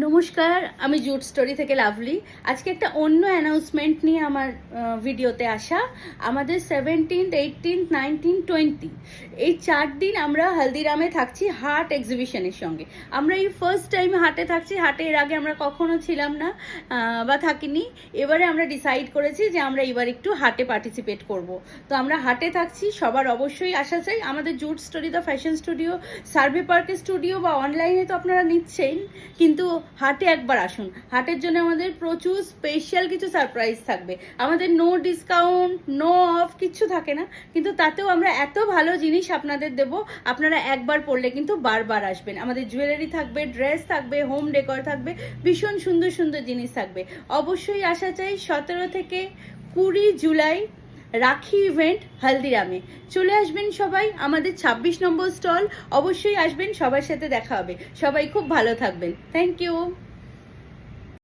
নমস্কার, আমি jute story থেকে লাভলি। আজকে একটা অন্য অ্যানাউন্সমেন্ট নিয়ে আমার ভিডিওতে আসা। আমাদের 17th, 18th, 19th, 20 এই 4 দিন আমরা হলদিরামে থাকছি হাট এক্সিবিশনের সঙ্গে। আমরা এই ফার্স্ট টাইম হাটে থাকছি। হাটে এর আগে আমরা কখনো ছিলাম না বা থাকিনি। এবারে আমরা ডিসাইড করেছি যে আমরা এবার একটু হাটে পার্টিসিপেট করব। তো আমরা হাটে থাকছি, সবার অবশ্যই আসা চাই। আমাদের jute story the fashion studio, survey পার্কের স্টুডিও বা অনলাইনে তো আপনারা নিচ্ছেন, কিন্তু হাটে একবার আসুন। হাটের জন্য আমাদের প্রচুর স্পেশাল কিছু সারপ্রাইজ থাকবে। আমাদের নো ডিসকাউন্ট, নো অফ কিচ্ছু থাকে না, কিন্তু তাতেও আমরা এত ভালো জিনিস আপনাদের দেব, আপনারা একবার পড়লে কিন্তু বারবার আসবেন। আমাদের জুয়েলারি থাকবে, ড্রেস থাকবে, হোম ডেকর থাকবে, ভীষণ সুন্দর সুন্দর জিনিস থাকবে। অবশ্যই আসা চাই। 17 থেকে 20 জুলাই রাখি ইভেন্ট হলদিরামে। চলে আসবেন সবাই। আমাদের 26 নম্বর স্টল, অবশ্যই আসবেন, সবার সাথে দেখা হবে। সবাই খুব ভালো থাকবেন। Thank you.